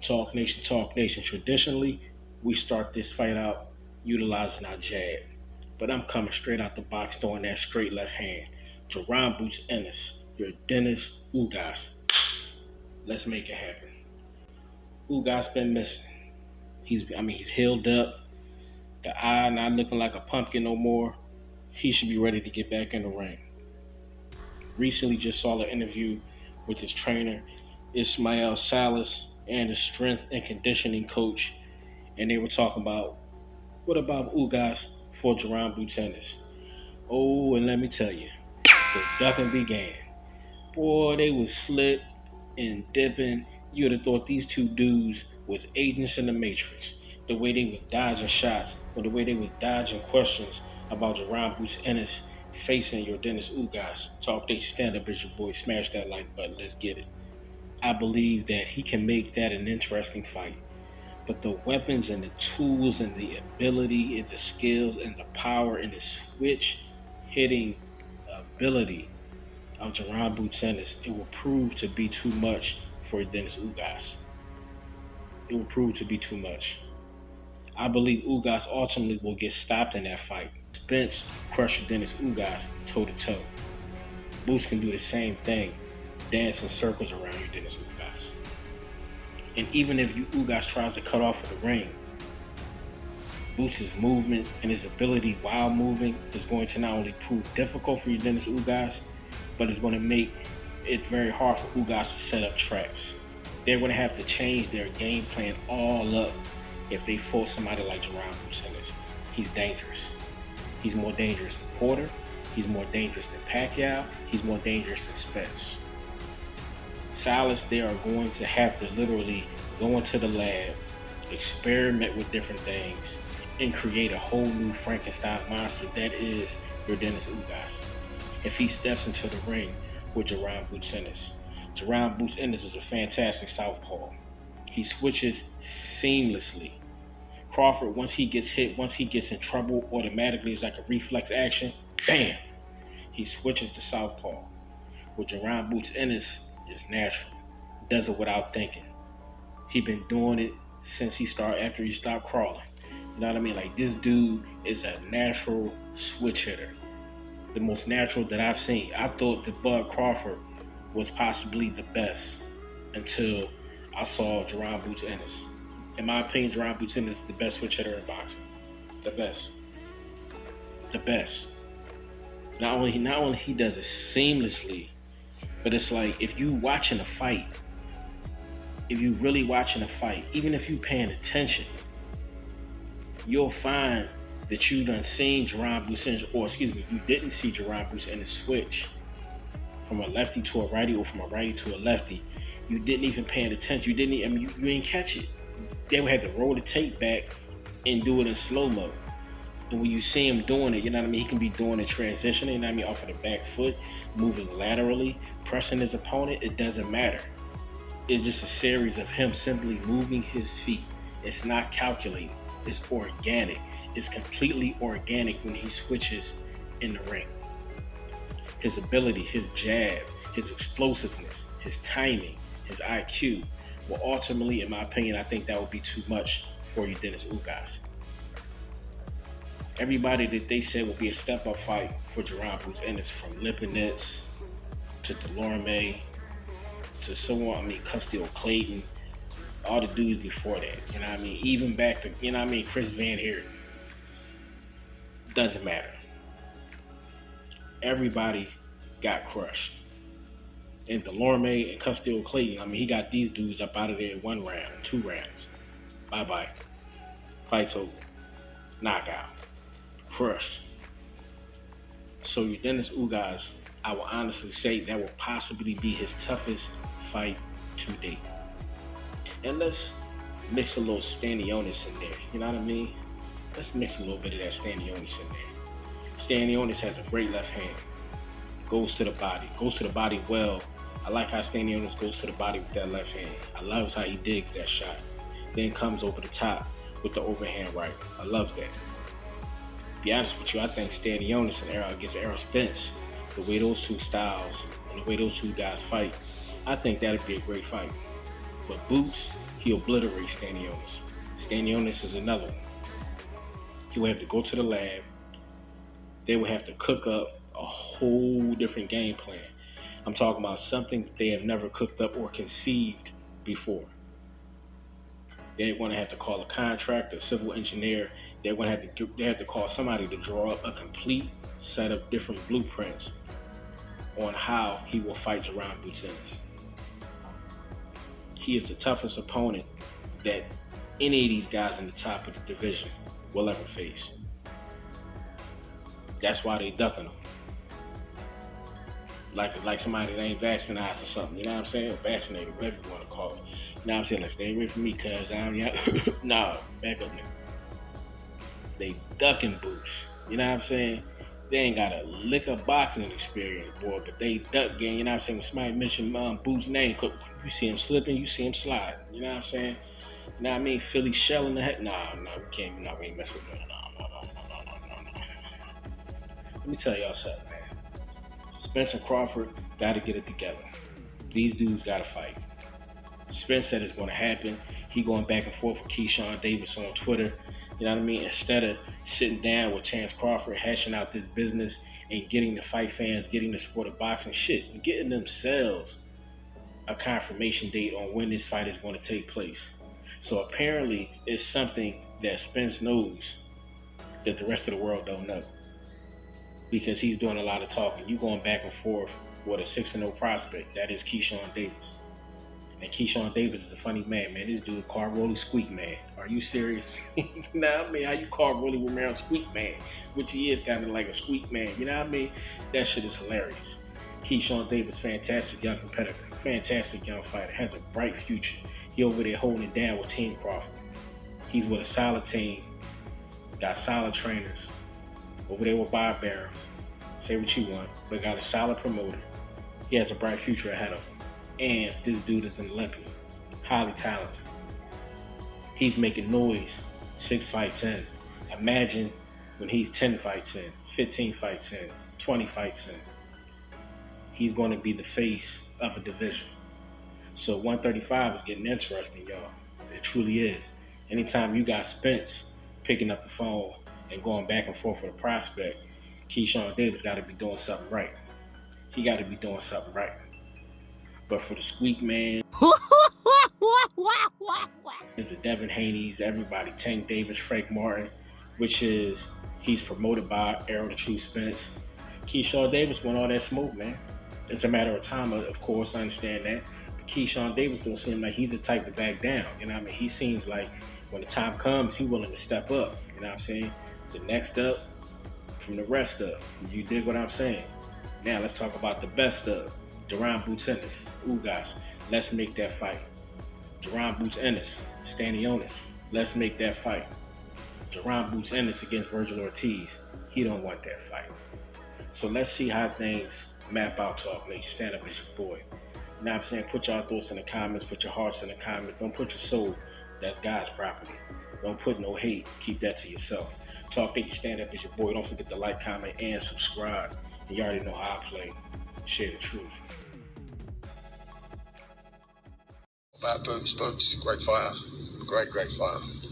Talk Nation, Talk Nation. Traditionally, we start this fight out utilizing our jab. But I'm coming straight out the box throwing that straight left hand. Jaron Boots Ennis, your Dennis UGAS. Let's make it happen. UGAS been missing. He's healed up. The eye not looking like a pumpkin no more. He should be ready to get back in the ring. Recently just saw an interview with his trainer, Ismail Salas, and his strength and conditioning coach, and they were talking about what about UGAS for Jaron Boots Ennis. Oh, and let me tell you, the ducking began. Boy, they was slip and dipping. You would have thought these two dudes was agents in the Matrix. The way they was dodging shots, or the way they was dodging questions about Jaron Boots Ennis facing your Dennis UGAS. Talk they stand up as your boy. Smash that like button. Let's get it. I believe that he can make that an interesting fight. But the weapons and the tools and the ability and the skills and the power and the switch hitting ability of Jaron Boots Ennis, it will prove to be too much for Dennis UGAS. It will prove to be too much. I believe UGAS ultimately will get stopped in that fight. Spence crushed Dennis UGAS toe to toe. Boots can do the same thing, dance in circles around you, Dennis UGAS. And even if UGAS tries to cut off of the ring, Boots' movement and his ability while moving is going to not only prove difficult for you, Dennis UGAS, but it's going to make it very hard for UGAS to set up traps. They're going to have to change their game plan all up if they force somebody like Jaron Boots Ennis. He's dangerous. He's more dangerous than Porter. He's more dangerous than Pacquiao. He's more dangerous than Spence. Salas, they are going to have to literally go into the lab, experiment with different things, and create a whole new Frankenstein monster that is your Dennis UGAS. If he steps into the ring with Jaron Boots Ennis. Jaron Boots Ennis is a fantastic southpaw. He switches seamlessly. Crawford, once he gets hit, once he gets in trouble, automatically it's like a reflex action. Bam! He switches to southpaw. With Jaron Boots Ennis is natural. Does it without thinking. He been doing it since after he stopped crawling. You know what I mean? Like, this dude is a natural switch hitter. The most natural that I've seen. I thought that Bud Crawford was possibly the best until I saw Jaron Boots Ennis. In my opinion, Jaron Boots Ennis is the best switch hitter in boxing. The best. The best. Not only he does it seamlessly, but it's like if you watching a fight, if you really watching a fight, even if you paying attention, you'll find that you done seen Jaron Boots Ennis, you didn't see Jaron Boots Ennis switch from a lefty to a righty or from a righty to a lefty. You didn't even pay attention. You didn't catch it. They would have to roll the tape back and do it in slow-mo. And when you see him doing it, you know what I mean? He can be doing a transition, you know what I mean, off of the back foot, moving laterally, pressing his opponent. It doesn't matter. It's just a series of him simply moving his feet. It's not calculated. It's organic. It's completely organic when he switches in the ring. His ability, his jab, his explosiveness, his timing, his IQ will ultimately, in my opinion, I think that would be too much for you, Dennis UGAS. Everybody that they said would be a step-up fight for Jaron Boots Ennis, from Lipinets to Delorme to someone, Custio Clayton, all the dudes before that, you know what I mean? Even back to, you know what I mean, Chris Van Heerden. Doesn't matter. Everybody got crushed. And Delorme and Custio Clayton, I mean, he got these dudes up out of there in 1 round, 2 rounds. Bye-bye. Fight's over. Knockout. Crushed. So you Dennis UGAS, I will honestly say that will possibly be his toughest fight to date. And let's mix a little Stanionis in there. You know what I mean? Let's mix a little bit of that Stanionis in there. Stanionis has a great left hand. Goes to the body. Goes to the body well. I like how Stanionis goes to the body with that left hand. I love how he digs that shot. Then comes over the top with the overhand right. I love that. To be honest with you, I think Stanionis against Errol Spence, the way those two styles and the way those two guys fight, I think that'd be a great fight. But Boots, he obliterates Stanionis. Stanionis is another one. He would have to go to the lab. They would have to cook up a whole different game plan. I'm talking about something that they have never cooked up or conceived before. They're going to have to call a contractor, a civil engineer. They have to call somebody to draw up a complete set of different blueprints on how he will fight Jaron Boots Ennis. He is the toughest opponent that any of these guys in the top of the division will ever face. That's why they ducking him. Like somebody that ain't vaccinated or something, you know what I'm saying? Vaccinated, whatever you want to call it. You know what I'm saying? Like, stay away from me, cuz nah, back up, nigga. They ducking Boots. You know what I'm saying? They ain't got a lick of boxing experience, boy, but they duck game. You know what I'm saying? When somebody mentioned Boots' name, you see him slipping, you see him sliding. You know what I'm saying? You know what I mean? Philly shell in the head. Nah, we can't. Nah, we ain't mess with no. Let me tell y'all something, man. Spence and Crawford got to get it together. These dudes got to fight. Spence said it's going to happen. He going back and forth with Keyshawn Davis on Twitter. You know what I mean? Instead of sitting down with Chance Crawford, hashing out this business and getting the fight fans, getting the sport of boxing shit, and getting themselves a confirmation date on when this fight is going to take place. So apparently it's something that Spence knows that the rest of the world don't know, because he's doing a lot of talking. You going back and forth with a 6-0 prospect. That is Keyshawn Davis. And Keyshawn Davis is a funny man. This dude Car Rolly Squeak Man. Are you serious? Nah, I mean, how you Car Rolly Romero Squeak Man? Which he is kind of like a squeak man. You know what I mean? That shit is hilarious. Keyshawn Davis, fantastic young competitor. Fantastic young fighter. Has a bright future. He over there holding it down with Team Crawford. He's with a solid team. Got solid trainers. Over there with Bob Barrow. Say what you want. But got a solid promoter. He has a bright future ahead of him. And this dude is an Olympian. Highly talented. He's making noise 6 fights in. Imagine when he's 10 fights in, 15 fights in, 20 fights in. He's going to be the face of a division. So 135 is getting interesting, y'all. It truly is. Anytime you got Spence picking up the phone and going back and forth with a prospect, Keyshawn Davis got to be doing something right. He got to be doing something right. But for the Squeak Man, it's the Devin Haney's, everybody, Tank Davis, Frank Martin, which is, he's promoted by Errol the True Spence. Keyshawn Davis want all that smoke, man. It's a matter of time, of course, I understand that. But Keyshawn Davis don't seem like he's the type to back down. You know what I mean? He seems like when the time comes, he's willing to step up. You know what I'm saying? The next up from the rest of. You dig what I'm saying? Now let's talk about the best of. Jaron Boots Ennis, UGAS, let's make that fight. Jaron Boots Ennis, STANIONIS, let's make that fight. Jaron Boots Ennis against Virgil Ortiz, he don't want that fight. So let's see how things map out, Talk Nation. Stand up as your boy. You know what I'm saying? Put your thoughts in the comments, put your hearts in the comments. Don't put your soul, that's God's property. Don't put no hate, keep that to yourself. Talk Nation, stand up as your boy. Don't forget to like, comment, and subscribe. And you already know how I play. Share the truth. About Boots, great fighter, great fighter.